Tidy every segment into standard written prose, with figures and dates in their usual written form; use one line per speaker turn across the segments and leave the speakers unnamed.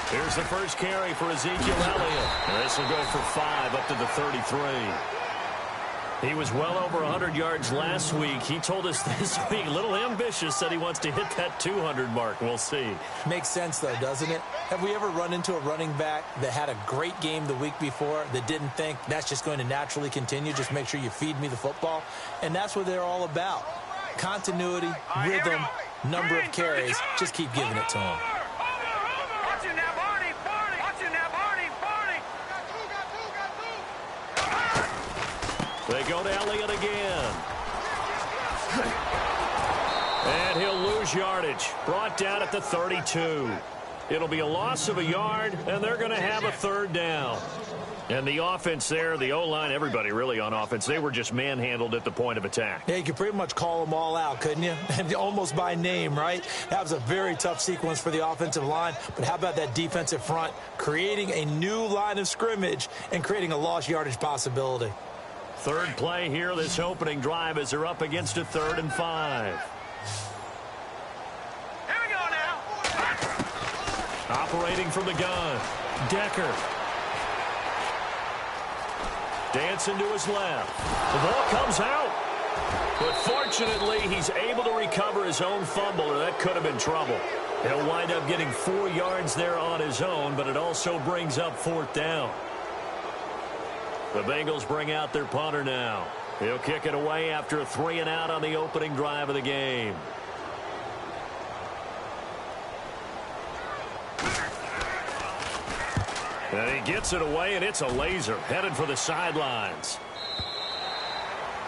Here's the first carry for Ezekiel Elliott. This will go for 5 up to the 33. He was well over 100 yards last week. He told us this week, a little ambitious, said he wants to hit that 200 mark. We'll see.
Makes sense, though, doesn't it? Have we ever run into a running back that had a great game the week before that didn't think that's just going to naturally continue? Just make sure you feed me the football. And that's what they're all about. Continuity, rhythm, number of carries. Just keep giving it to them.
They go to Elliott again. And he'll lose yardage. Brought down at the 32. It'll be a loss of a yard, and they're going to have a third down. And the offense there, the O-line, everybody really on offense, they were just manhandled at the point of attack.
Yeah, you could pretty much call them all out, couldn't you? Almost by name, right? That was a very tough sequence for the offensive line. But how about that defensive front creating a new line of scrimmage and creating a lost yardage possibility?
Third play here, this opening drive, as they're up against a 3rd and 5.
Here we go now.
Operating from the gun. Decker. Dancing to his left. The ball comes out. But fortunately, he's able to recover his own fumble, or that could have been trouble. He'll wind up getting 4 yards there on his own, but it also brings up 4th down. The Bengals bring out their punter now. He'll kick it away after a 3-and-out on the opening drive of the game. And he gets it away, and it's a laser headed for the sidelines.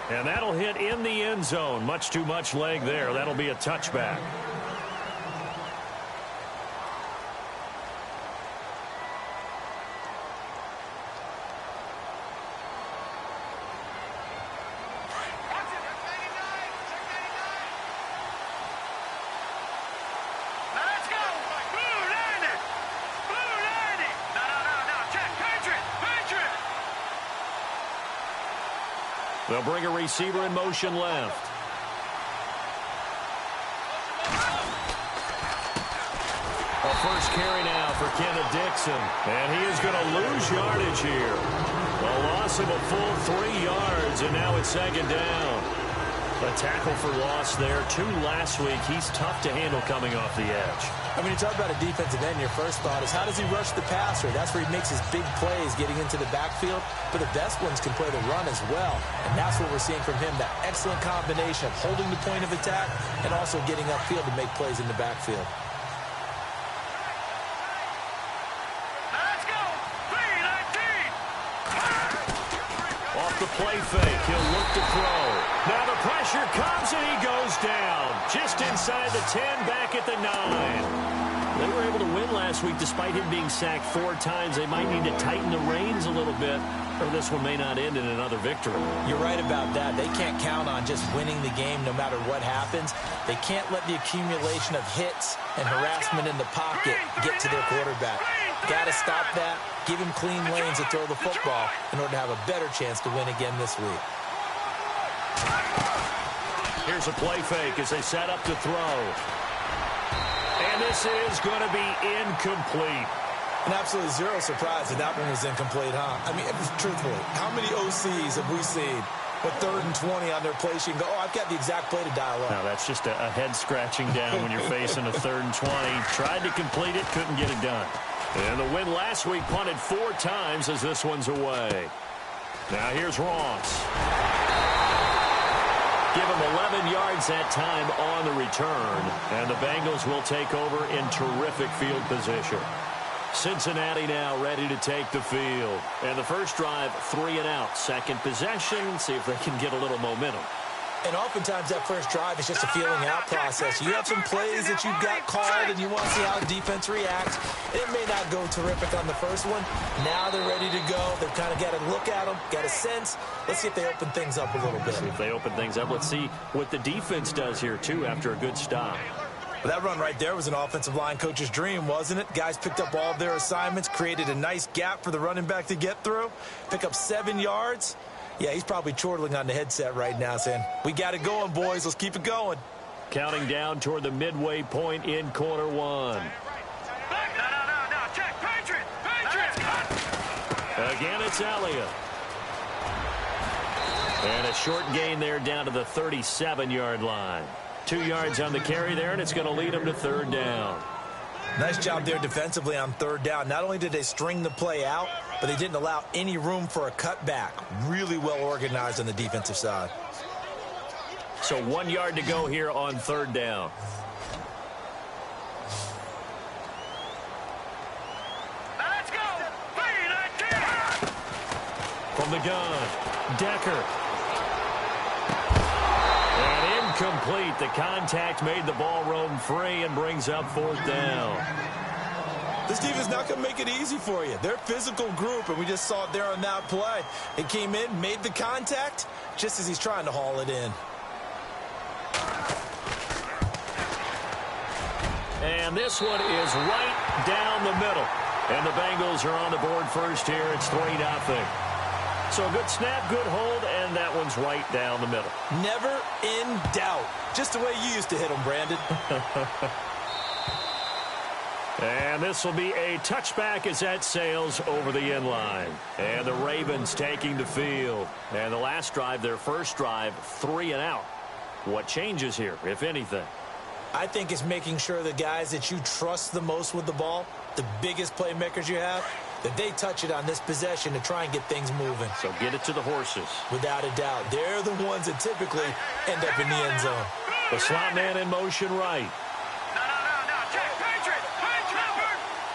And that'll hit in the end zone. Much too much leg there. That'll be a touchback. They'll bring a receiver in motion left. A first carry now for Kenneth Dixon. And he is going to lose yardage here. A loss of a full 3 yards, and now it's 2nd down. A tackle for loss there. 2 last week. He's tough to handle coming off the edge.
I mean, you talk about a defensive end, your first thought is how does he rush the passer? That's where he makes his big plays getting into the backfield. But the best ones can play the run as well. And that's what we're seeing from him, that excellent combination of holding the point of attack and also getting upfield to make plays in the backfield.
Let's go. 3-19.
Off the play fake, he'll look to throw. Now the pressure comes and he goes down. Just inside the 10, back at the 9. They were able to win last week despite him being sacked 4 times. They might need to tighten the reins a little bit, or this one may not end in another victory.
You're right about that. They can't count on just winning the game no matter what happens. They can't let the accumulation of hits and harassment in the pocket get to their quarterback. Got to stop that. Give him clean lanes to throw the football in order to have a better chance to win again this week.
Here's a play fake as they set up to throw. And this is going to be incomplete.
And absolutely zero surprise that that one was incomplete, huh? I mean, truthfully, how many OCs have we seen with 3rd and 20 on their play sheet and go, oh, I've got the exact play to dial up?
Now, that's just a head-scratching down when you're facing a 3rd and 20. Tried to complete it, couldn't get it done. And the win last week punted 4 times as this one's away. Now here's Ross. Give him 11 yards that time on the return. And the Bengals will take over in terrific field position. Cincinnati now ready to take the field. And the first drive, 3-and-out. Second possession, see if they can get a little momentum.
And oftentimes that first drive is just a feeling out process. You have some plays that you've got called and you want to see how the defense reacts. It may not go terrific on the first one. Now they're ready to go. They've kind of got to look at them, got a sense. Let's see if they open things up a little bit.
See if they open things up. Let's see what the defense does here, too, after a good stop.
Well, that run right there was an offensive line coach's dream, wasn't it? Guys picked up all of their assignments, created a nice gap for the running back to get through, pick up 7 yards. Yeah, he's probably chortling on the headset right now saying, we got it going, boys. Let's keep it going.
Counting down toward the midway point in quarter one.
No, check.
Again, it's Elliott. And a short gain there down to the 37-yard line. 2 yards on the carry there, and it's going to lead them to third down.
Nice job there defensively on third down. Not only did they string the play out, but they didn't allow any room for a cutback. Really well organized on the defensive side.
So 1 yard to go here on third down.
Let's go.
From the gun, Decker. And incomplete. The contact made the ball roam free and brings up fourth down.
This defense not going to make it easy for you. They're a physical group, and we just saw it there on that play. It came in, made the contact, just as he's trying to haul it in.
And this one is right down the middle. And the Bengals are on the board first here. It's 3-0. So a good snap, good hold, and that one's right down the middle.
Never in doubt. Just the way you used to hit them, Brandon.
And this will be a touchback as that sails over the end line. And the Ravens taking the field. And the last drive, their first drive, 3 and out. What changes here, if anything?
I think it's making sure the guys that you trust the most with the ball, the biggest playmakers you have, that they touch it on this possession to try and get things moving.
So get it to the horses.
Without a doubt. They're the ones that typically end up in the end zone.
The slot man in motion right.
No. Check. Patriot.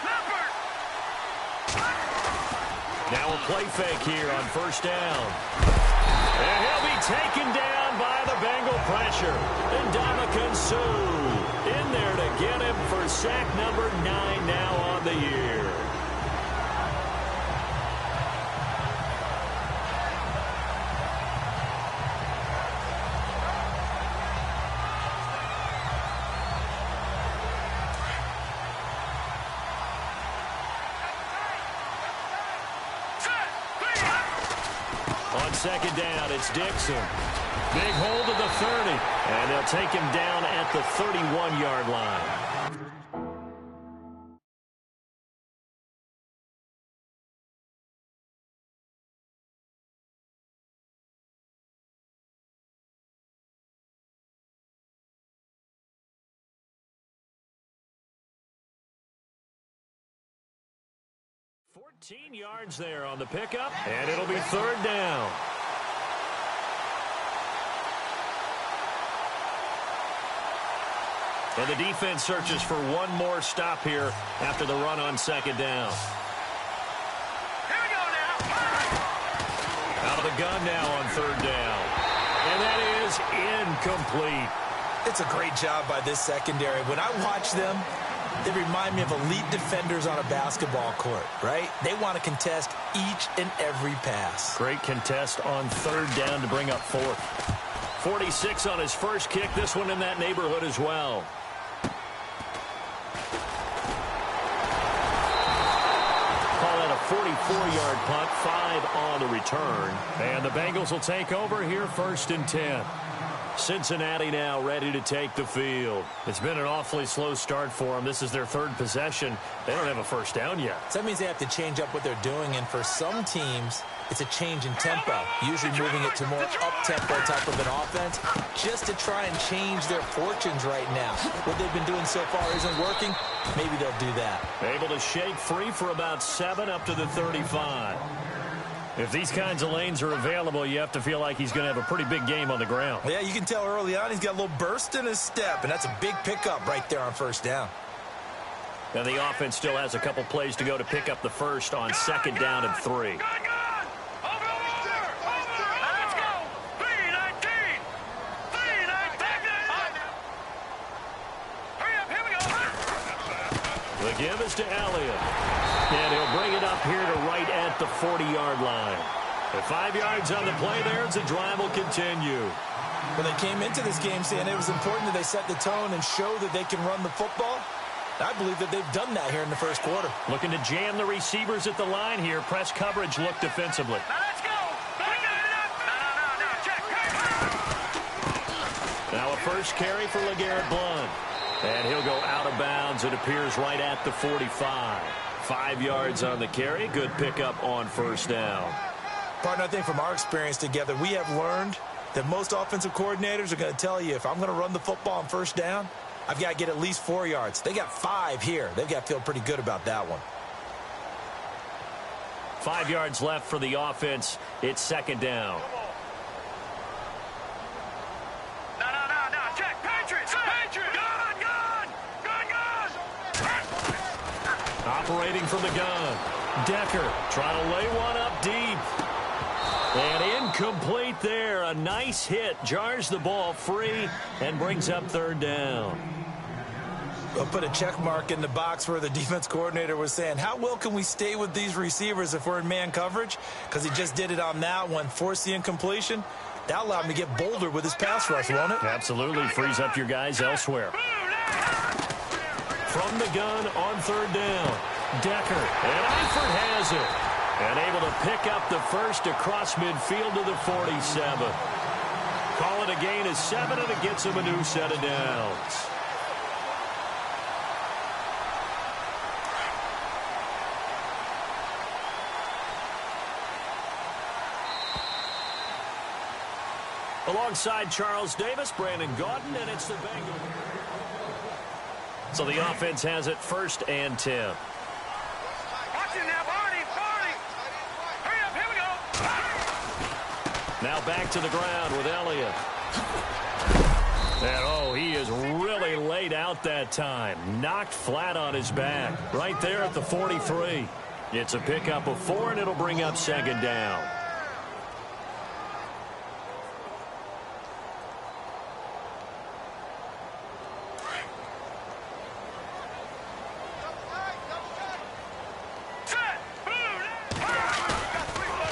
Leopard.
Now a play fake here on first down. And he'll be taken down by the Bengal pressure. And Ndamukong Suh in there to get him for sack number 9 now on the year. On second down, it's Dixon. Big hold of the 30, and they'll take him down at the 31-yard line. Yards there on the pickup, and it'll be third down. And the defense searches for one more stop here after the run on second down.
Here we go now.
Out of the gun now on third down. And that is incomplete.
It's a great job by this secondary. When I watch them, they remind me of elite defenders on a basketball court, right? They want to contest each and every pass.
Great contest on third down to bring up fourth. 46 on his first kick. This one in that neighborhood as well. Call that a 44-yard punt, 5 on the return. And the Bengals will take over here first and 10. Cincinnati now ready to take the field. It's been an awfully slow start for them. This is their third possession. They don't have a first down yet.
So that means they have to change up what they're doing, and for some teams, it's a change in tempo, usually moving it to more up-tempo type of an offense, just to try and change their fortunes right now. What they've been doing so far isn't working. Maybe they'll do that.
Able to shake free for about 7 up to the 35. If these kinds of lanes are available, you have to feel like he's going to have a pretty big game on the ground.
Yeah, you can tell early on he's got a little burst in his step, and that's a big pickup right there on first down.
And the offense still has a couple plays to go to pick up the first on second down and 3.
Good. Over. Let's go. 3-19. Hurry up. Here we go.
The give is to Elliott. And he'll bring it up here to right at the 40-yard line. At 5 yards on the play there, the drive will continue.
When they came into this game saying it was important that they set the tone and show that they can run the football, I believe that they've done that here in the first quarter.
Looking to jam the receivers at the line here. Press coverage look defensively.
Now let's go. No. Check.
Now a first carry for LeGarrette Blount. And he'll go out of bounds. It appears right at the 45. 5 yards on the carry. Good pickup on first down.
Partner, I think from our experience together, we have learned that most offensive coordinators are going to tell you, if I'm going to run the football on first down, I've got to get at least 4 yards. They got 5 here. They've got to feel pretty good about that one.
5 yards left for the offense. It's second down.
No. Check. Patriots. Gun.
Operating from the gun. Decker trying to lay one up deep. And incomplete there. A nice hit. Jars the ball free and brings up third down.
We'll put a check mark in the box where the defense coordinator was saying, how well can we stay with these receivers if we're in man coverage? Because he just did it on that one, forced the incompletion. That allowed him to get bolder with his pass rush, won't it?
Absolutely. Frees up your guys elsewhere. From the gun on third down. Decker. And Eifert has it. And able to pick up the first across midfield to the 47. Call it a gain of 7, and it gets him a new set of downs. Alongside Charles Davis, Brandon Gaudin, and it's the Bengals. So the offense has it 1st and 10.
Watch it now, Barney. Hurry up, here we go.
Now back to the ground with Elliott. And, he is really laid out that time. Knocked flat on his back. Right there at the 43. It's a pickup of 4, and it'll bring up second down.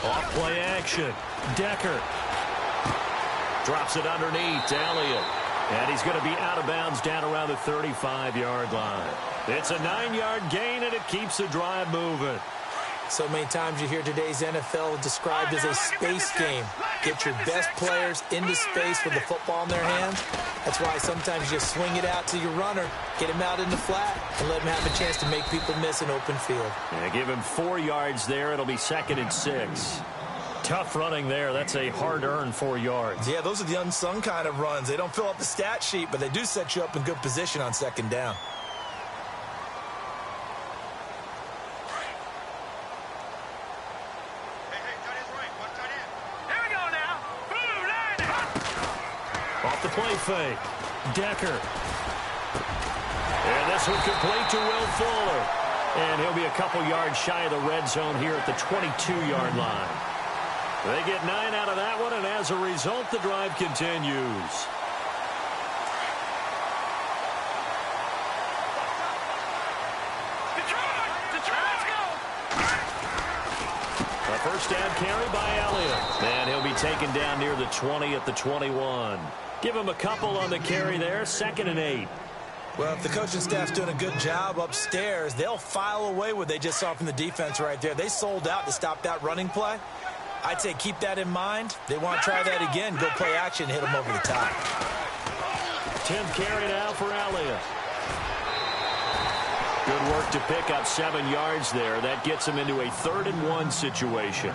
Off-play action. Decker drops it underneath to Elliott. And he's going to be out of bounds down around the 35-yard line. It's a 9-yard gain, and it keeps the drive moving.
So many times you hear today's NFL described as a space game. Get your best players into space with the football in their hands. That's why sometimes you just swing it out to your runner, get him out in the flat, and let him have a chance to make people miss an open field.
Yeah, give him 4 yards there. It'll be 2nd and 6. Tough running there. That's a hard-earned 4 yards.
Yeah, those are the unsung kind of runs. They don't fill up the stat sheet, but they do set you up in good position on second down.
Off the play fake. Decker. And this one complete to Will Fuller. And he'll be a couple yards shy of the red zone here at the 22-yard line. They get 9 out of that one, and as a result, the drive continues. A first down carry by Elliott. And he'll be taken down near the 20 at the 21. Give him a couple on the carry there. 2nd and 8.
Well, if the coaching staff's doing a good job upstairs, they'll file away what they just saw from the defense right there. They sold out to stop that running play. I'd say keep that in mind. They want to try that again. Go play action, hit them over the top.
10th carry now for Elliott. Good work to pick up 7 yards there. That gets him into a 3rd and 1 situation.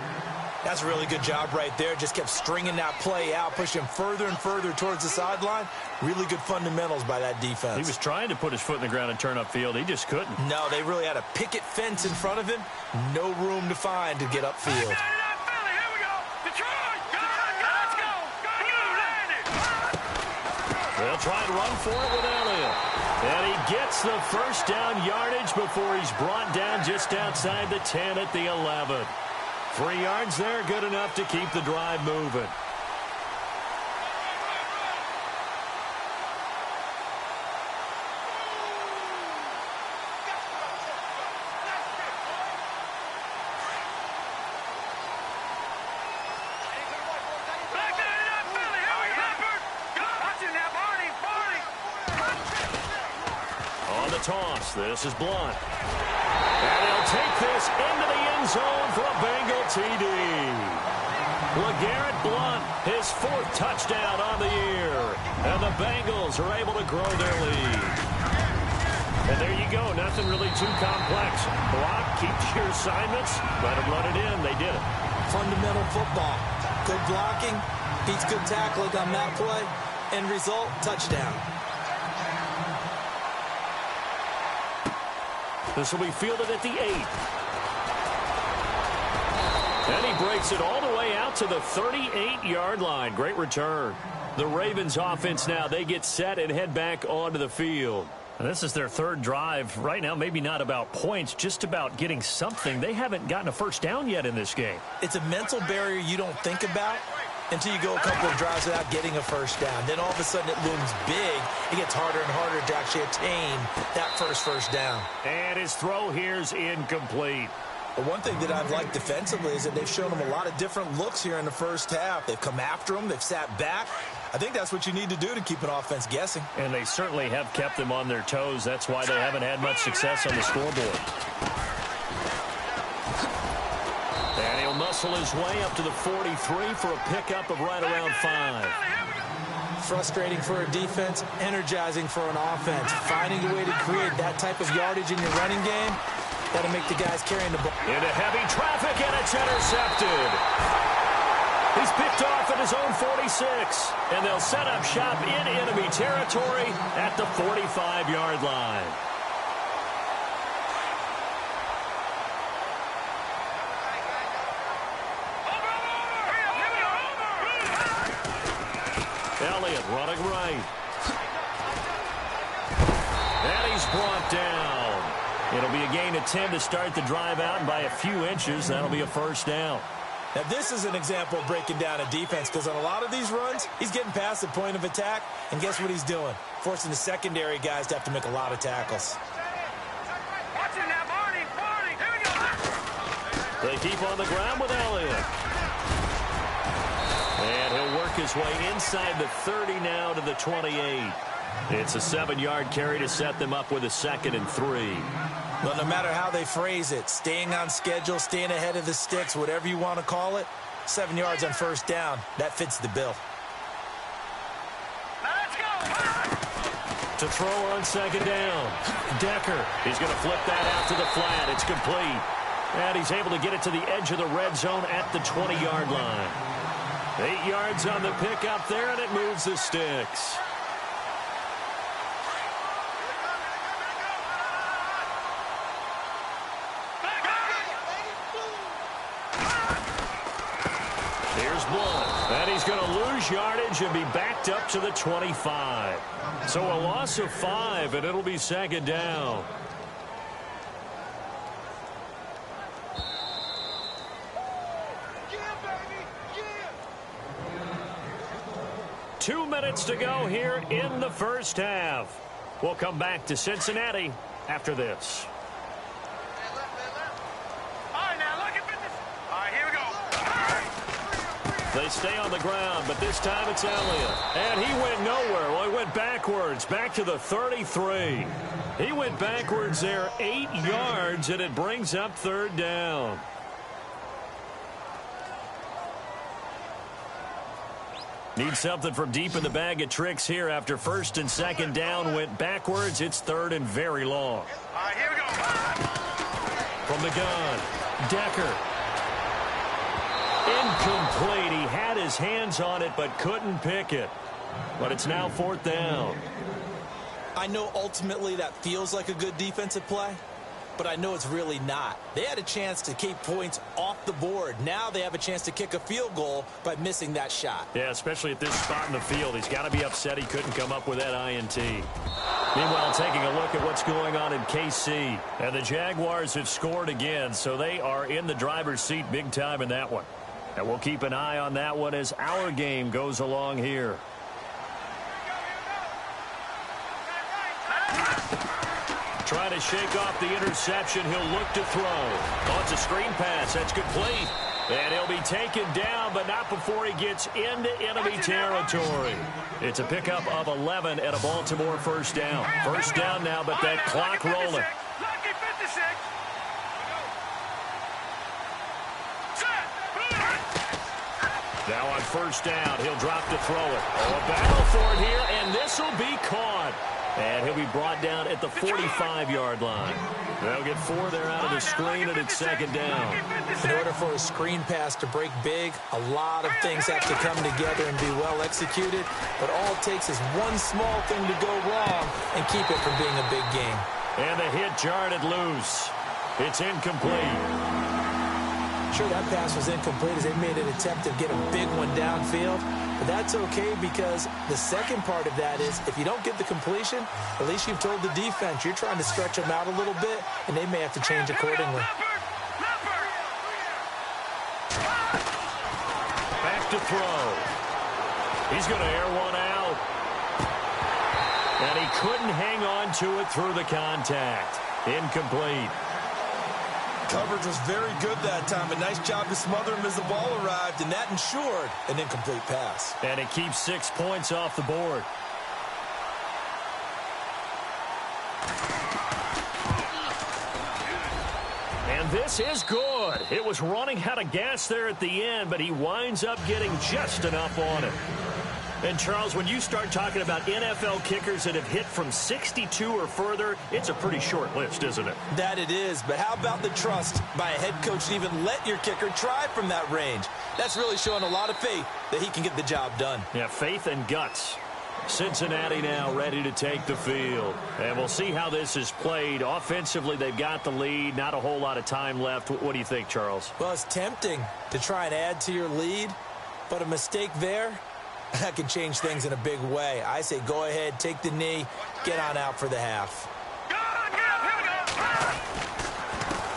That's a really good job right there. Just kept stringing that play out, pushing further and further towards the sideline. Really good fundamentals by that defense.
He was trying to put his foot in the ground and turn upfield. He just couldn't.
No, they really had a picket fence in front of him. No room to find to get upfield.
They'll try and run for it with Elliott. And he gets the first down yardage before he's brought down just outside the 10 at the 11. 3 yards there, good enough to keep the drive moving. Toss. This is Blunt. And he'll take this into the end zone for a Bengal TD. LeGarrette Blunt, his 4th touchdown on the year. And the Bengals are able to grow their lead. And there you go. Nothing really too complex. Block, keep your assignments, let them run it in. They did it.
Fundamental football. Good blocking, beats good tackling on that play. End result, touchdown.
This will be fielded at the 8. And he breaks it all the way out to the 38-yard line. Great return. The Ravens offense now, they get set and head back onto the field. And this is their third drive. Right now, maybe not about points, just about getting something. They haven't gotten a first down yet in this game.
It's a mental barrier you don't think about until you go a couple of drives without getting a first down. Then all of a sudden it looms big. It gets harder and harder to actually attain that first down.
And his throw here is incomplete.
But one thing that I've liked defensively is that they've shown him a lot of different looks here in the first half. They've come after him. They've sat back. I think that's what you need to do to keep an offense guessing.
And they certainly have kept them on their toes. That's why they haven't had much success on the scoreboard. And he'll muscle his way up to the 43 for a pickup of right around 5.
Frustrating for a defense, energizing for an offense. Finding a way to create that type of yardage in your running game, that'll make the guys carrying the ball.
Into heavy traffic, and it's intercepted. He's picked off at his own 46, and they'll set up shop in enemy territory at the 45-yard line. Elliott running right. And he's brought down. It'll be a gain of 10 to start the drive out, and by a few inches, that'll be a first down.
Now, this is an example of breaking down a defense, because on a lot of these runs, he's getting past the point of attack, and guess what he's doing? Forcing the secondary guys to have to make a lot of tackles.
Watch it now, Barney. Here we go.
They keep on the ground with Elliott. And he'll work his way inside the 30 now to the 28. It's a 7-yard carry to set them up with a 2nd and 3.
Well, no matter how they phrase it, staying on schedule, staying ahead of the sticks, whatever you want to call it, 7 yards on first down, that fits the bill.
Let's go.
To throw on 2nd down. Decker, he's going to flip that out to the flat. It's complete. And he's able to get it to the edge of the red zone at the 20-yard line. 8 yards on the pickup there, and it moves the sticks. Here's Blunt, and he's going to lose yardage and be backed up to the 25. So a loss of 5, and it'll be 2nd down.
Yeah, baby. Yeah.
2 minutes to go here in the first half. We'll come back to Cincinnati after this.
All right, now look at this. All right, here we go.
They stay on the ground, but this time it's Elliott. And he went nowhere. Well, he went backwards, back to the 33. He went backwards there 8 yards, and it brings up 3rd down. Need something from deep in the bag of tricks here after 1st and 2nd down went backwards. It's 3rd and very long.
All right, here we go.
From the gun, Decker. Incomplete. He had his hands on it but couldn't pick it. But it's now 4th down.
I know ultimately that feels like a good defensive play, but I know it's really not. They had a chance to keep points off the board. Now they have a chance to kick a field goal by missing that shot.
Yeah, especially at this spot in the field. He's got to be upset he couldn't come up with that INT. Meanwhile, taking a look at what's going on in KC. And the Jaguars have scored again, so they are in the driver's seat big time in that one. And we'll keep an eye on that one as our game goes along here. Trying to shake off the interception. He'll look to throw. Oh, it's a screen pass. That's complete. And he'll be taken down, but not before he gets into enemy territory. It's a pickup of 11 and a Baltimore first down. First down now, but that clock rolling.
Lucky 56.
Now on first down, he'll drop to throw it. Oh, a battle for it here, and this will be caught. And he'll be brought down at the 45-yard line. They'll get 4 there out of the screen, and it's second down.
In order for a screen pass to break big, a lot of things have to come together and be well executed. But all it takes is one small thing to go wrong and keep it from being a big game.
And the hit jarred it loose. It's incomplete.
Sure, that pass was incomplete as they made an attempt to get a big one downfield. But that's okay because the second part of that is if you don't get the completion, at least you've told the defense you're trying to stretch them out a little bit, and they may have to change accordingly.
Back to throw. He's going to air one out. And he couldn't hang on to it through the contact. Incomplete.
Coverage was very good that time. A nice job to smother him as the ball arrived, and that ensured an incomplete pass.
And it keeps 6 points off the board. And this is good. It was running out of gas there at the end, but he winds up getting just enough on it. And, Charles, when you start talking about NFL kickers that have hit from 62 or further, it's a pretty short list, isn't it?
That it is, but how about the trust by a head coach to even let your kicker try from that range? That's really showing a lot of faith that he can get the job done.
Yeah, faith and guts. Cincinnati now ready to take the field. And we'll see how this is played. Offensively, they've got the lead. Not a whole lot of time left. What do you think, Charles?
Well, it's tempting to try and add to your lead, but a mistake there, that can change things in a big way. I say go ahead, take the knee, get on out for the half.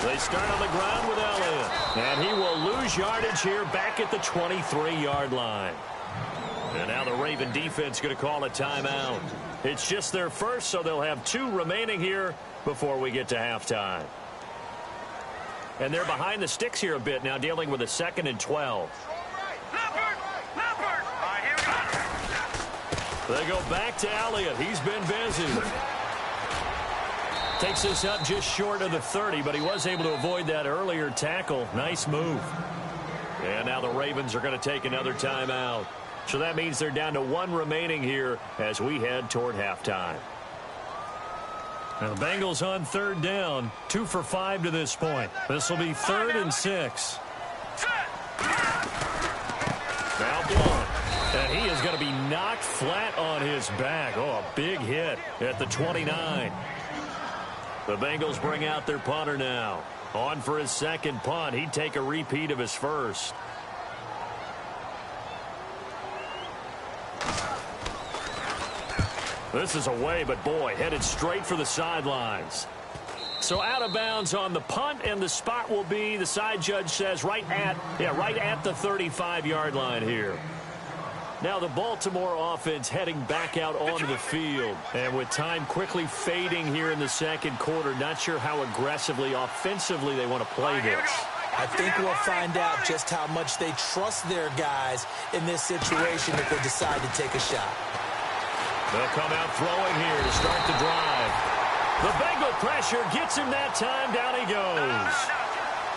They start on the ground with Elliott. And he will lose yardage here back at the 23-yard line. And now the Raven defense going to call a timeout. It's just their first, so they'll have 2 remaining here before we get to halftime. And they're behind the sticks here a bit now, dealing with a 2nd and 12. They go back to Elliott. He's been busy. Takes this up just short of the 30, but he was able to avoid that earlier tackle. Nice move. And now the Ravens are going to take another timeout. So that means they're down to 1 remaining here as we head toward halftime. Now the Bengals on 3rd down. 2 for 5 to this point. This will be 3rd and 6. Now blown. And he is going to be knocked flat on his back. Oh, a big hit at the 29. The Bengals bring out their punter now. On for his 2nd punt. He'd take a repeat of his first. This is away, but boy, headed straight for the sidelines. So out of bounds on the punt, and the spot will be, the side judge says, right at the 35-yard line here. Now the Baltimore offense heading back out onto the field. And with time quickly fading here in the 2nd quarter, not sure how aggressively, offensively they want to play this.
I think we'll find out just how much they trust their guys in this situation if they decide to take a shot.
They'll come out throwing here to start the drive. The Bengal pressure gets him that time. Down he goes.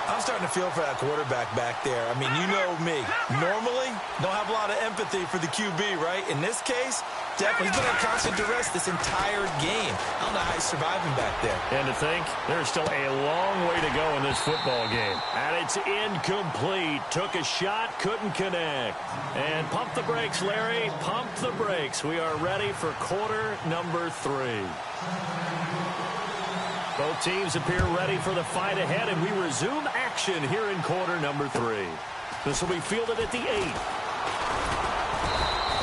I'm starting to feel for that quarterback back there. I mean, you know me. Normally, don't have a lot of empathy for the QB, right? In this case, definitely he's been at constant duress this entire game. I don't know how he's surviving back there.
And to think, there's still a long way to go in this football game. And it's incomplete. Took a shot, couldn't connect. And pump the brakes, Larry. Pump the brakes. We are ready for quarter number 3. Both teams appear ready for the fight ahead, and we resume action here in quarter number 3. This will be fielded at the 8.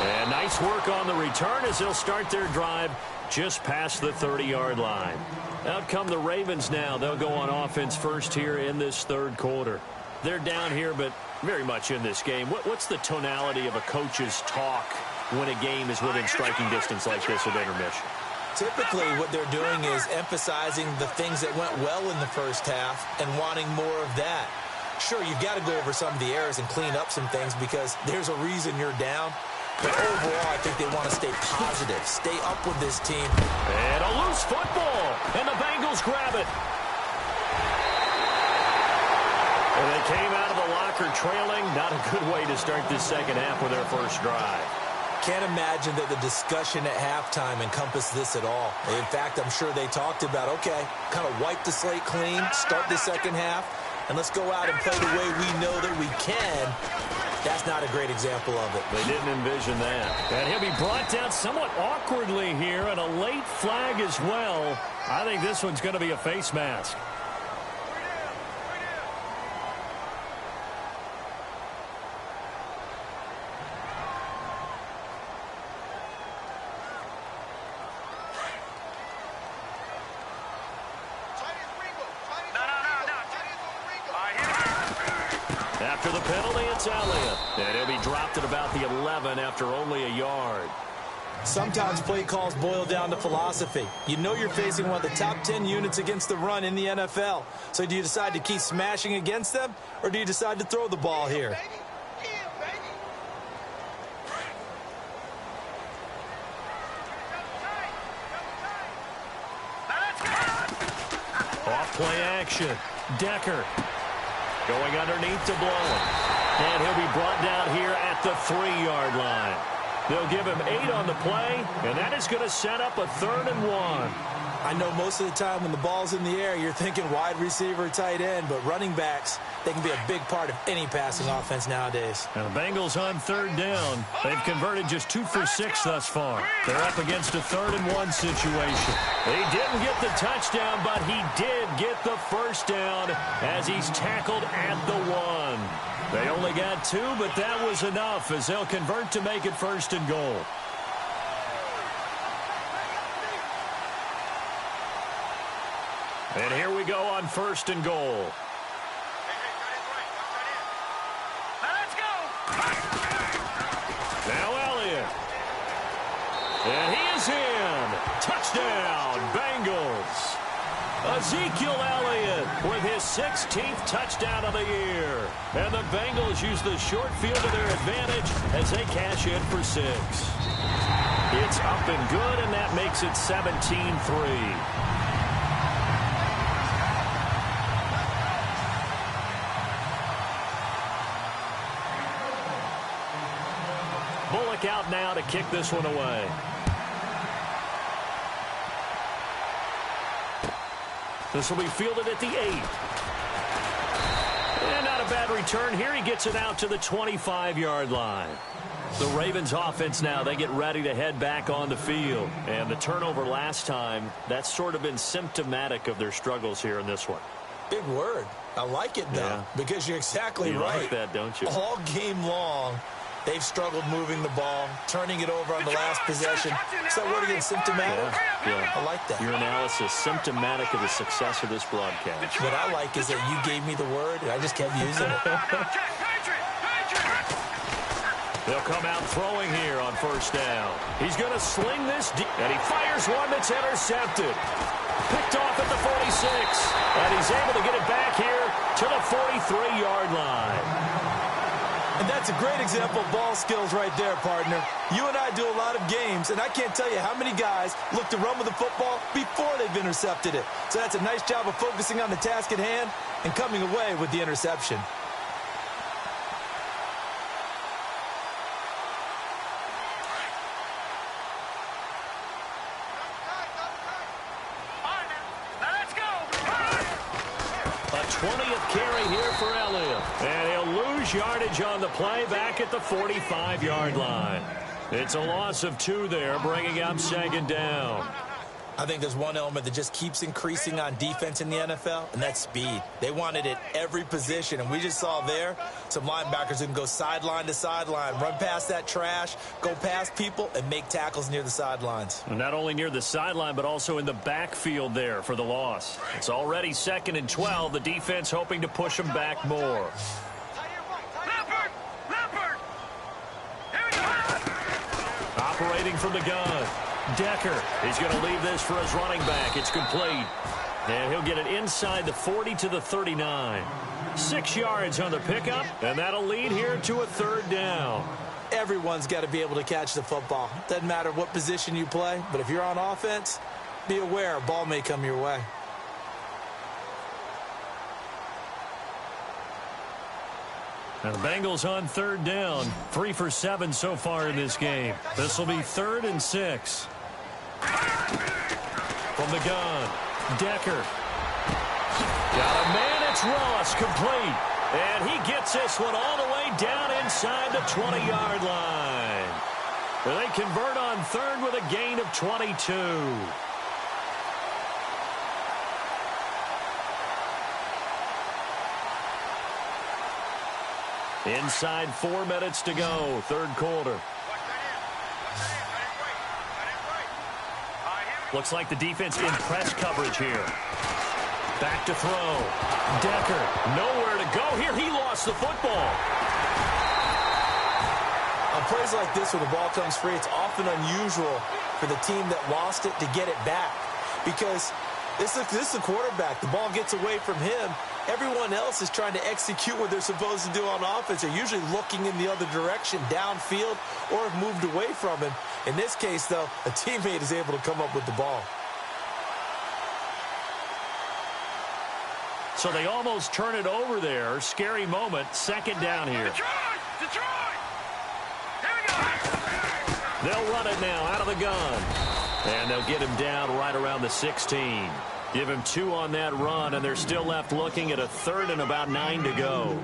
And nice work on the return as they'll start their drive just past the 30-yard line. Out come the Ravens now. They'll go on offense first here in this 3rd quarter. They're down here, but very much in this game. What's the tonality of a coach's talk when a game is within striking distance like this at intermission?
Typically, what they're doing is emphasizing the things that went well in the first half and wanting more of that. Sure, you've got to go over some of the errors and clean up some things because there's a reason you're down. But overall, I think they want to stay positive, stay up with this team.
And a loose football, and the Bengals grab it. And they came out of the locker trailing. Not a good way to start this 2nd half with their first drive.
Can't imagine that the discussion at halftime encompassed this at all. In fact, I'm sure they talked about, okay, kind of wipe the slate clean, start the second half, and let's go out and play the way we know that we can. That's not a great example of it.
They didn't envision that. And he'll be brought down somewhat awkwardly here, and a late flag as well. I think this one's going to be a face mask. After the penalty, it's Elliott. And he'll be dropped at about the 11 after only a yard.
Sometimes play calls boil down to philosophy. You know you're facing one of the top 10 units against the run in the NFL. So do you decide to keep smashing against them, or do you decide to throw the ball here?
Off play action. Decker. Going underneath to Blown. And he'll be brought down here at the 3-yard line. They'll give him 8 on the play, and that is going to set up a 3rd and 1.
I know most of the time when the ball's in the air, you're thinking wide receiver, tight end, but running backs, they can be a big part of any passing offense nowadays.
Now the Bengals on 3rd down. They've converted just 2 for 6 thus far. They're up against a 3rd and 1 situation. He didn't get the touchdown, but he did get the first down as he's tackled at the 1. They only got 2, but that was enough as they'll convert to make it 1st and goal. And here we go on 1st and goal.
Let's go.
Now Elliott. And he is in. Touchdown, Bengals. Ezekiel Elliott with his 16th touchdown of the year. And the Bengals use the short field to their advantage as they cash in for 6. It's up and good, and that makes it 17-3. Bullock out now to kick this one away. This will be fielded at the 8. And not a bad return here. He gets it out to the 25-yard line. The Ravens offense now, they get ready to head back on the field. And the turnover last time, that's sort of been symptomatic of their struggles here in this one.
Big word. I like it, though, because you're exactly right.
You like that, don't you?
All game long, they've struggled moving the ball, turning it over on the last possession. Is that word again, symptomatic?
Yeah.
I like that.
Your analysis, symptomatic of the success of this broadcast.
What I like is that you gave me the word, and I just kept using it.
They'll come out throwing here on 1st down. He's going to sling this deep, and he fires one that's intercepted. Picked off at the 46, and he's able to get it back here to the 43-yard line.
And that's a great example of ball skills right there, partner. You and I do a lot of games, and I can't tell you how many guys look to run with the football before they've intercepted it. So that's a nice job of focusing on the task at hand and coming away with the interception.
A 20th carry here for Elliott. And he'll lose yardage on the play back at the 45-yard line. It's a loss of 2 there, bringing up 2nd down.
I think there's one element that just keeps increasing on defense in the NFL, and that's speed. They want it at every position, and we just saw there some linebackers who can go sideline to sideline, run past that trash, go past people, and make tackles near the sidelines.
And not only near the sideline, but also in the backfield there for the loss. It's already 2nd and 12. The defense hoping to push them back more. Operating from the gun. Decker, he's going to leave this for his running back. It's complete. And he'll get it inside the 40 to the 39. 6 yards on the pickup, and that'll lead here to a 3rd down.
Everyone's got to be able to catch the football. Doesn't matter what position you play, but if you're on offense, be aware a ball may come your way.
And the Bengals on third down. 3 for 7 so far in this game. This will be 3rd and 6. From the gun, Decker. Got a man, it's Ross, complete. And he gets this one all the way down inside the 20-yard line. They convert on 3rd with a gain of 22. Inside 4 minutes to go, 3rd quarter. Looks like the defense in press coverage here. Back to throw. Decker, nowhere to go here. He lost the football.
On plays like this where the ball comes free, it's often unusual for the team that lost it to get it back. Because this is the quarterback. The ball gets away from him. Everyone else is trying to execute what they're supposed to do on offense. They're usually looking in the other direction, downfield, or have moved away from him. In this case, though, a teammate is able to come up with the ball.
So they almost turn it over there. Scary moment. 2nd down here.
Detroit! Here we go!
They'll run it now out of the gun. And they'll get him down right around the 16. Give him 2 on that run, and they're still left looking at a 3rd and about 9 to go.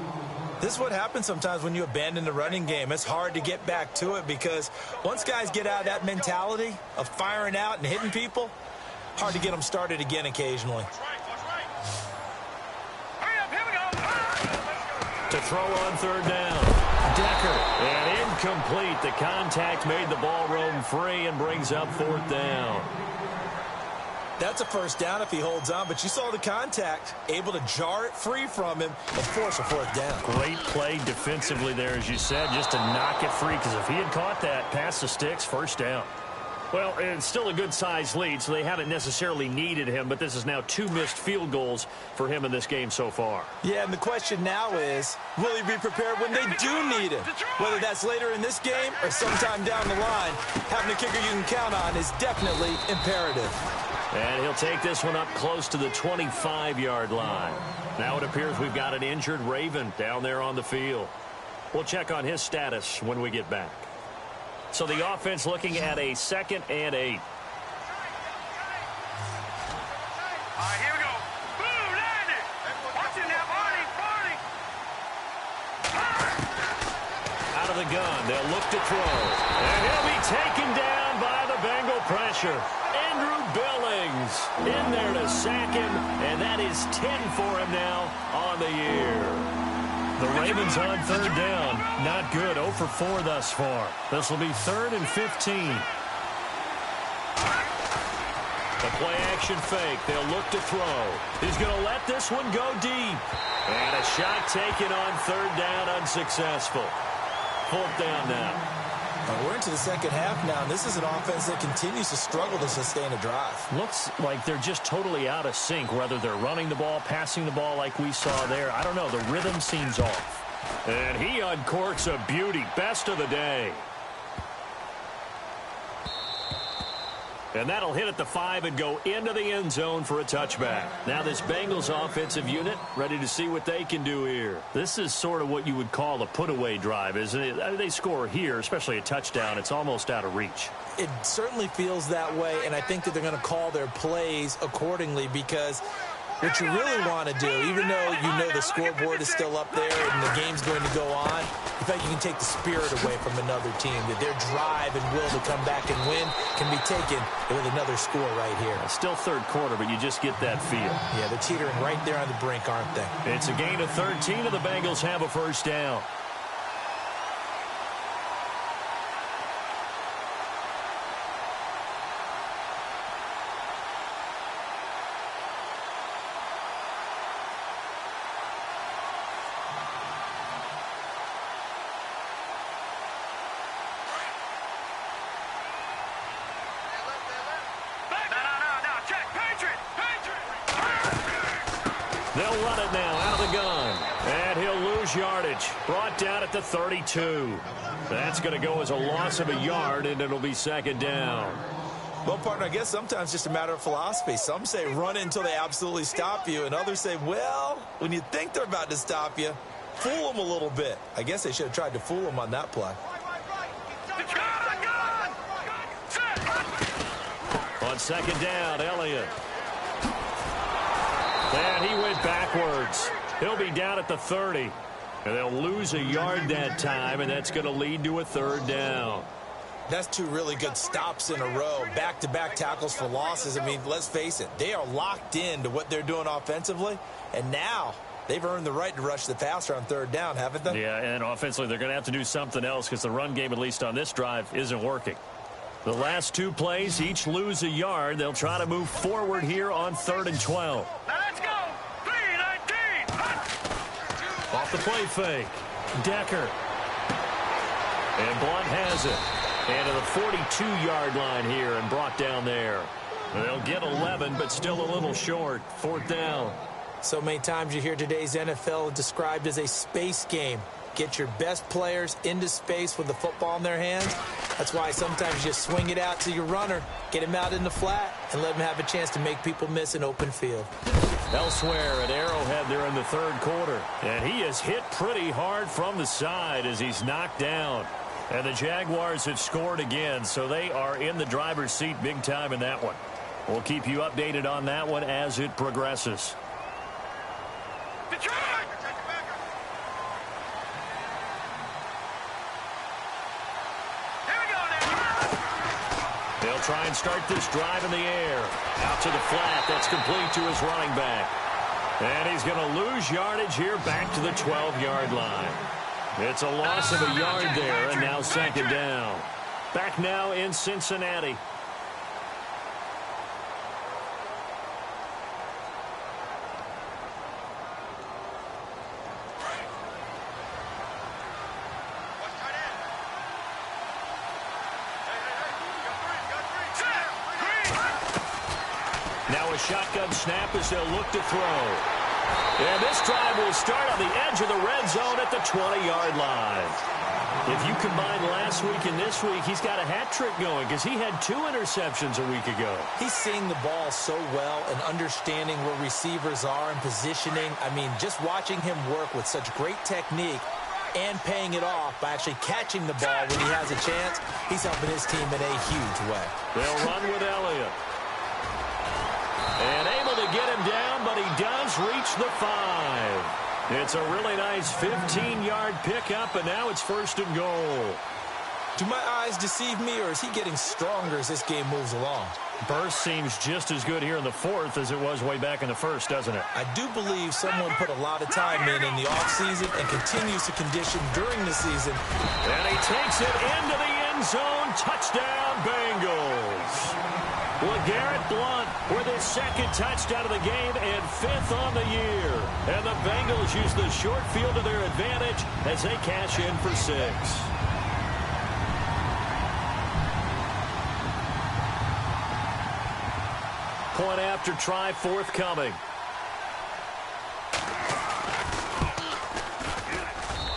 This is what happens sometimes when you abandon the running game. It's hard to get back to it because once guys get out of that mentality of firing out and hitting people, hard to get them started again occasionally.
Hurry up, here we go!
To throw on 3rd down. Decker, and incomplete. The contact made the ball roam free and brings up 4th down.
That's a 1st down if he holds on, but you saw the contact, able to jar it free from him and force a 4th down.
Great play defensively there, as you said, just to knock it free, because if he had caught that, past the sticks, 1st down. Well, it's still a good-sized lead, so they haven't necessarily needed him, but this is now 2 missed field goals for him in this game so far.
Yeah, and the question now is, will he be prepared when they do need him? Whether that's later in this game or sometime down the line, having a kicker you can count on is definitely imperative.
And he'll take this one up close to the 25-yard line. Now it appears we've got an injured Raven down there on the field. We'll check on his status when we get back. So the offense looking at a 2nd and 8.
All right, here we go. Boom, landed. Watch it now, Barney.
Out of the gun, they'll look to throw. And he'll be taken down by the Bengal pressure. Andrew Billings in there to sack him, and that is 10 for him now on the year. The Ravens on 3rd down. Not good. 0 for 4 thus far. This will be 3rd and 15. The play action fake. They'll look to throw. He's going to let this one go deep. And a shot taken on 3rd down, unsuccessful. 4th down now.
We're into the 2nd half now, and this is an offense that continues to struggle to sustain a drive.
Looks like they're just totally out of sync, whether they're running the ball, passing the ball like we saw there. I don't know. The rhythm seems off. And he uncorks a beauty. Best of the day. And that'll hit at the 5 and go into the end zone for a touchback. Now this Bengals offensive unit ready to see what they can do here. This is sort of what you would call a put-away drive, isn't it? I mean, they score here, especially a touchdown. It's almost out of reach.
It certainly feels that way, and I think that they're going to call their plays accordingly because what you really want to do, even though you know the scoreboard is still up there and the game's going to go on, in fact, you can take the spirit away from another team, that their drive and will to come back and win can be taken with another score right here.
Still 3rd quarter, but you just get that feel.
Yeah, they're teetering right there on the brink, aren't they?
It's a gain of 13, and the Bengals have a 1st down. They'll run it now out of the gun. And he'll lose yardage. Brought down at the 32. That's going to go as a loss of a yard, and it'll be 2nd down.
Well, partner, I guess sometimes it's just a matter of philosophy. Some say run it until they absolutely stop you, and others say, well, when you think they're about to stop you, fool him a little bit. I guess they should have tried to fool him on that play.
On second down, Elliott. And he went backwards. He'll be down at the 30. And they'll lose a yard that time, and that's going to lead to a third down.
That's two really good stops in a row. Back-to-back tackles for losses. I mean, let's face it. They are locked into what they're doing offensively. And now they've earned the right to rush the passer on third down, haven't they?
Yeah, and offensively they're going to have to do something else because the run game, at least on this drive, isn't working. The last two plays each lose a yard. They'll try to move forward here on 3rd and 12.
Now let's go. 3-19.
Off the play fake. Decker. And Blunt has it. And to the 42-yard line here and brought down there. They'll get 11, but still a little short. 4th down.
So many times you hear today's NFL described as a space game. Get your best players into space with the football in their hands. That's why sometimes you just swing it out to your runner, get him out in the flat, and let him have a chance to make people miss an open field.
Elsewhere at Arrowhead there in the 3rd quarter. And he is hit pretty hard from the side as he's knocked down. And the Jaguars have scored again, so they are in the driver's seat big time in that one. We'll keep you updated on that one as it progresses. They'll try and start this drive in the air. Out to the flat. That's complete to his running back. And he's going to lose yardage here back to the 12-yard line. It's a loss of a yard there, and now 2nd down. Back now in Cincinnati. Now a shotgun snap as they'll look to throw. And this drive will start on the edge of the red zone at the 20-yard line. If you combine last week and this week, he's got a hat trick going because he had 2 interceptions a week ago.
He's seeing the ball so well and understanding where receivers are and positioning. I mean, just watching him work with such great technique and paying it off by actually catching the ball when he has a chance, he's helping his team in a huge way.
They'll run with Elliott. And able to get him down, but he does reach the 5. It's a really nice 15-yard pickup, and now it's 1st and goal.
Do my eyes deceive me, or is he getting stronger as this game moves along?
Burst seems just as good here in the 4th as it was way back in the 1st, doesn't it?
I do believe someone put a lot of time in the offseason and continues to condition during the season.
And he takes it into the end zone. Touchdown, Bengals. LeGarrette Blunt with his 2nd touchdown of the game and 5th on the year. And the Bengals use the short field to their advantage as they cash in for 6. Point after try forthcoming.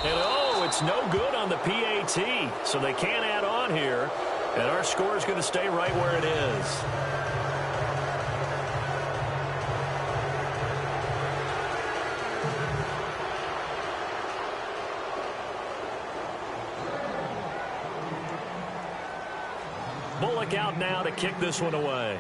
And oh, it's no good on the PAT, so they can't add on here. And our score is going to stay right where it is. Bullock out now to kick this one away.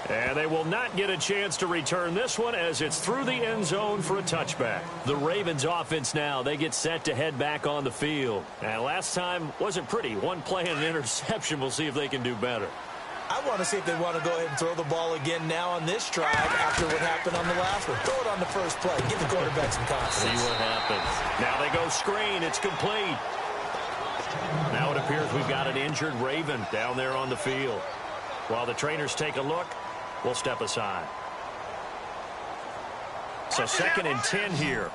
And they will not get a chance to return this one as it's through the end zone for a touchback. The Ravens offense now, they get set to head back on the field. And last time wasn't pretty. One play and an interception. We'll see if they can do better.
I want to see if they want to go ahead and throw the ball again now on this drive after what happened on the last one. Throw it on the first play. Give the quarterback some confidence.
See what happens. Now they go screen. It's complete. Now it appears we've got an injured Raven down there on the field. While the trainers take a look, we'll step aside. So 2nd and 10 here.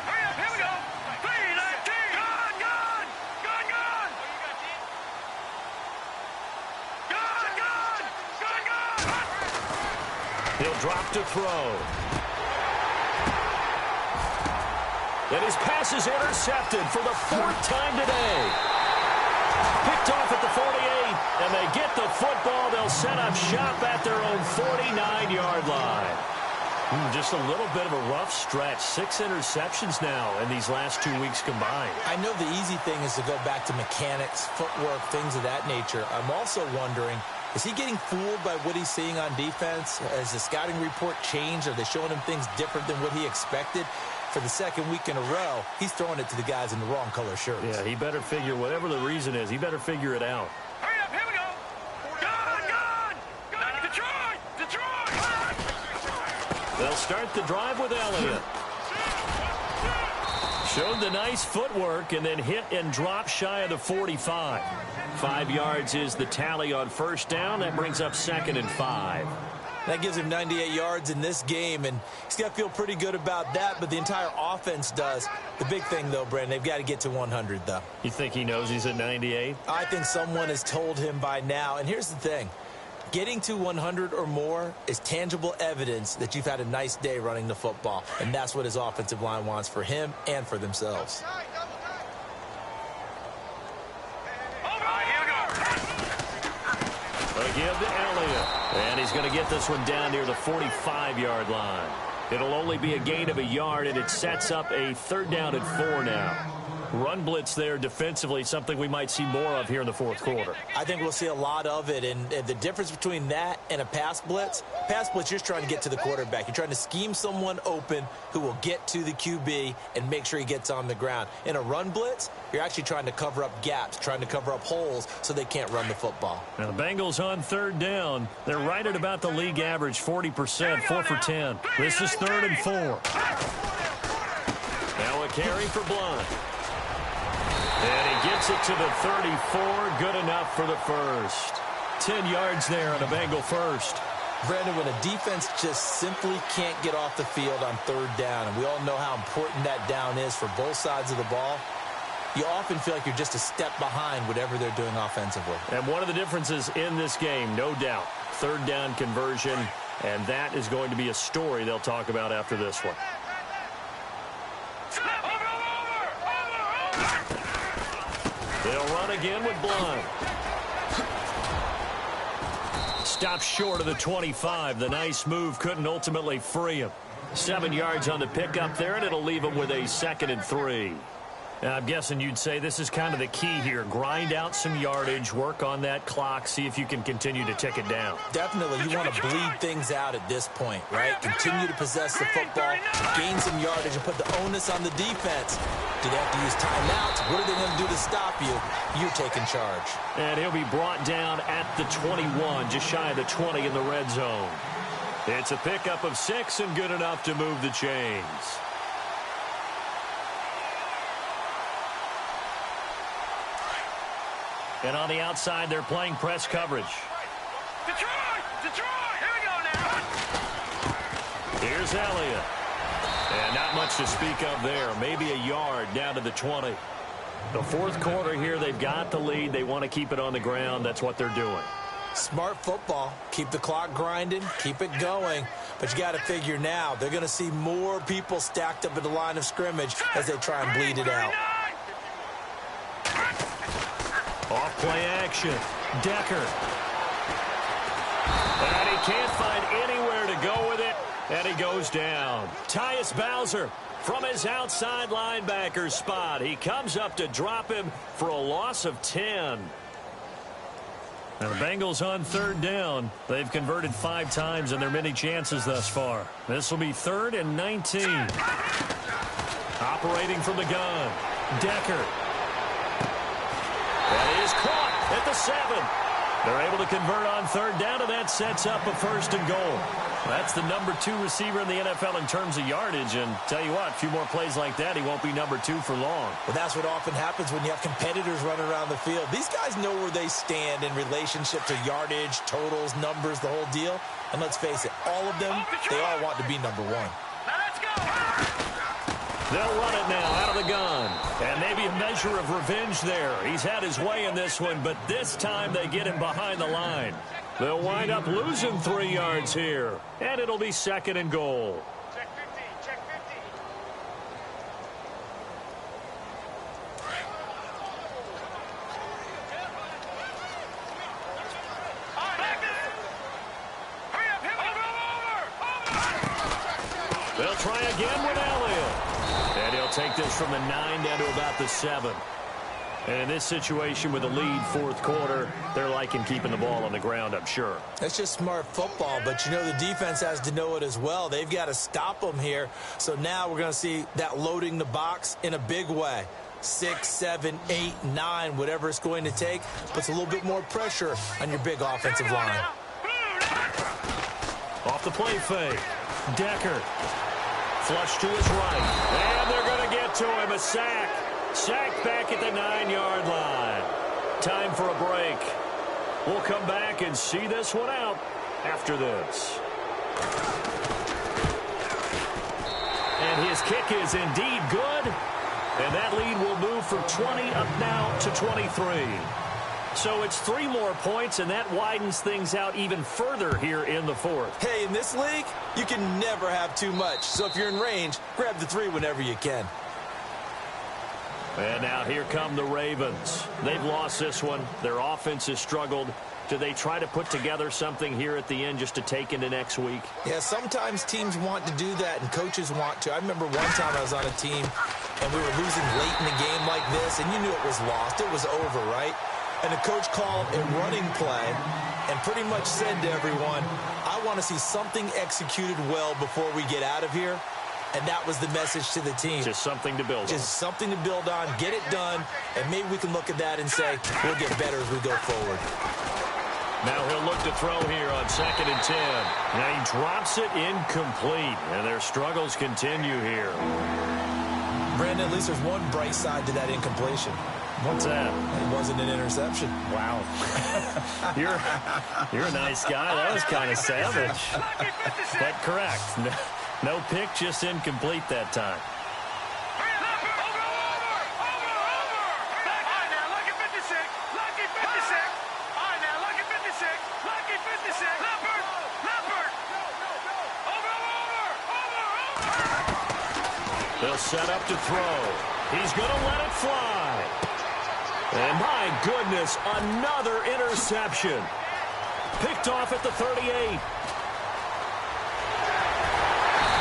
Hurry up, here we go. 3-19. Gone.
He'll drop to throw. And his pass is intercepted for the 4th time today. Picked off at the 48, and they get the football. They'll set up shop at their own 49-yard line. Just a little bit of a rough stretch. 6 interceptions now in these last 2 weeks combined.
I know the easy thing is to go back to mechanics, footwork, things of that nature. I'm also wondering, is he getting fooled by what he's seeing on defense? Has the scouting report changed? Are they showing him things different than what he expected? For the second week in a row, he's throwing it to the guys in the wrong color shirts.
Yeah, he better figure, whatever the reason is, he better figure it out.
Hurry up, here we go. Gun! Detroit!
They'll start the drive with Elliott. Showed the nice footwork and then hit and drop shy of the 45. 5 yards is the tally on first down. That brings up 2nd and 5.
That gives him 98 yards in this game, and he's got to feel pretty good about that, but the entire offense does. The big thing, though, Brandon, they've got to get to 100, though.
You think he knows he's at 98?
I think someone has told him by now, and here's the thing. Getting to 100 or more is tangible evidence that you've had a nice day running the football, and that's what his offensive line wants for him and for themselves.
Again to Elliott. And he's going to get this one down near the 45-yard line. It'll only be a gain of a yard, and it sets up a 3rd down and 4 now. Run blitz there defensively, something we might see more of here in the 4th quarter.
I think we'll see a lot of it, and the difference between that and a pass blitz, you're just trying to get to the quarterback. You're trying to scheme someone open who will get to the QB and make sure he gets on the ground. In a run blitz, you're actually trying to cover up gaps, trying to cover up holes so they can't run the football.
Now the Bengals on 3rd down. They're right at about the league average, 40%, 4 for 10. This is 3rd and 4. Now a carry for Blunt. And he gets it to the 34. Good enough for the first. 10 yards there on a Bengal first.
Brandon, when a defense just simply can't get off the field on 3rd down, and we all know how important that down is for both sides of the ball, you often feel like you're just a step behind whatever they're doing offensively.
And one of the differences in this game, no doubt, 3rd down conversion, and that is going to be a story they'll talk about after this one. They'll run again with Blunt. Stopped short of the 25. The nice move couldn't ultimately free him. 7 yards on the pickup there, and it'll leave him with a 2nd and 3. Now, I'm guessing you'd say this is kind of the key here. Grind out some yardage, work on that clock, see if you can continue to tick it down.
Definitely, you want to bleed things out at this point, right? Continue to possess the football, gain some yardage, and put the onus on the defense. Do they have to use timeouts? What are they going to do to stop you? You're taking charge.
And he'll be brought down at the 21, just shy of the 20 in the red zone. It's a pickup of 6 and good enough to move the chains. And on the outside, they're playing press coverage.
Detroit! Here we go now!
Here's Elliott. And not much to speak of there. Maybe a yard down to the 20. The 4th quarter here, they've got the lead. They want to keep it on the ground. That's what they're doing.
Smart football. Keep the clock grinding. Keep it going. But you got to figure now, they're going to see more people stacked up at the line of scrimmage as they try and bleed it out.
Off play action. Decker. And he can't find anywhere to go with it. And he goes down. Tyus Bowser from his outside linebacker spot. He comes up to drop him for a loss of 10. Now the Bengals on 3rd down. They've converted 5 times in their many chances thus far. This will be 3rd and 19. Operating from the gun. Decker. That is caught at the 7. They're able to convert on 3rd down, and that sets up a 1st and goal. That's the number 2 receiver in the NFL in terms of yardage, and tell you what, a few more plays like that, he won't be number 2 for long.
Well, that's what often happens when you have competitors running around the field. These guys know where they stand in relationship to yardage, totals, numbers, the whole deal. And let's face it, all of them, they all want to be number 1.
Now let's go!
They'll run it now out of the gun. And maybe a measure of revenge there. He's had his way in this one, but this time they get him behind the line. They'll wind up losing 3 yards here. And it'll be 2nd and goal.
Check 50, check 50.
try again with Elliott. And he'll take this from the 9 down to about the 7. And in this situation with a lead, fourth quarter, they're liking keeping the ball on the ground, I'm sure.
That's just smart football, but you know the defense has to know it as well. They've got to stop them here. So now we're going to see that loading the box in a big way. 6, 7, 8, 9, whatever it's going to take, puts a little bit more pressure on your big offensive line.
Off the play fake. Decker. Flush to his right. And they're going to get to him. A sack. Sacked back at the 9-yard line. Time for a break. We'll come back and see this one out after this. And his kick is indeed good. And that lead will move from 20 up now to 23. So it's 3 more points, and that widens things out even further here in the fourth.
Hey, in this league, you can never have too much. So if you're in range, grab the 3 whenever you can.
And now here come the Ravens. They've lost this one. Their offense has struggled. Do they try to put together something here at the end just to take into next week?
Yeah, sometimes teams want to do that, and coaches want to. I remember one time I was on a team, and we were losing late in a game like this, and you knew it was lost. It was over, right? And the coach called a running play and pretty much said to everyone, I want to see something executed well before we get out of here. And that was the message to the team.
Just something to build on.
Just something to build on, get it done, and maybe we can look at that and say, we'll get better as we go forward.
Now he'll look to throw here on 2nd and 10. Now he drops it incomplete, and their struggles continue here.
Brandon, at least there's one bright side to that incompletion.
What's that?
It wasn't an interception.
Wow. You're a nice guy. That was kind of savage. But correct. No pick, just incomplete that time. They'll set up to throw. He's going to let it fly. And my goodness, another interception. Picked off at the 38.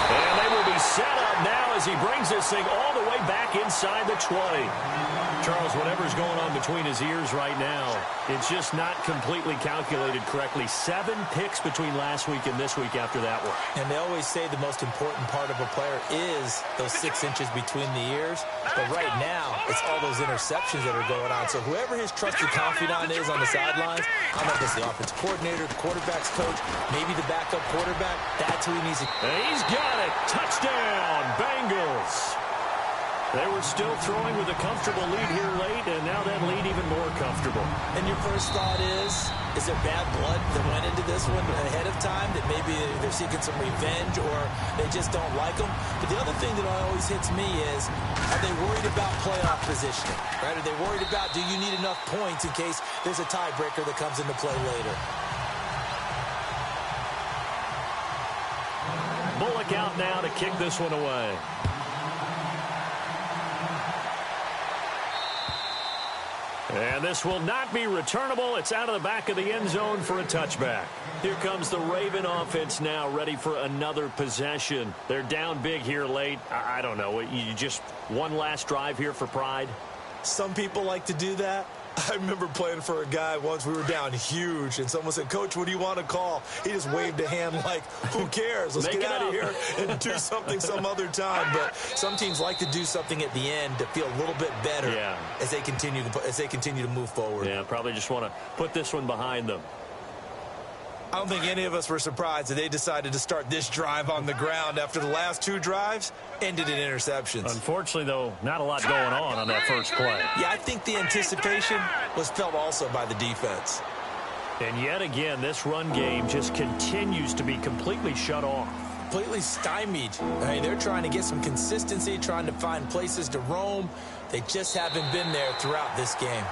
And they will be set up now as he brings this thing all the way back inside the 20. Charles, whatever's going on between his ears right now, it's just not completely calculated correctly. 7 picks between last week and this week after that one.
And they always say the most important part of a player is those 6 inches between the ears. But right now, it's all those interceptions that are going on. So whoever his trusted confidant is on the sidelines, I don't know if it's the offensive coordinator, the quarterback's coach, maybe the backup quarterback, that's who he needs to...
And he's got it. Touchdown, Bengals. They were still throwing with a comfortable lead here late, and now that lead even more comfortable.
And your first thought is there bad blood that went into this one ahead of time, that maybe they're seeking some revenge or they just don't like them? But the other thing that always hits me is, are they worried about playoff positioning? Right? Are they worried about, do you need enough points in case there's a tiebreaker that comes into play later?
Bullock out now to kick this one away. And this will not be returnable. It's out of the back of the end zone for a touchback. Here comes the Raven offense now, ready for another possession. They're down big here late. I don't know. You just one last drive here for pride?
Some people like to do that. I remember playing for a guy once. We were down huge, and someone said, Coach, what do you want to call? He just waved a hand like, who cares? Let's get out of here and do something some other time. But some teams like to do something at the end to feel a little bit better as they continue to move forward.
Yeah, probably just want to put this one behind them.
I don't think any of us were surprised that they decided to start this drive on the ground after the last 2 drives ended in interceptions.
Unfortunately, though, not a lot going on that first play.
Yeah, I think the anticipation was felt also by the defense.
And yet again, this run game just continues to be completely shut off.
Completely stymied. I mean, they're trying to get some consistency, trying to find places to roam. They just haven't been there throughout this game.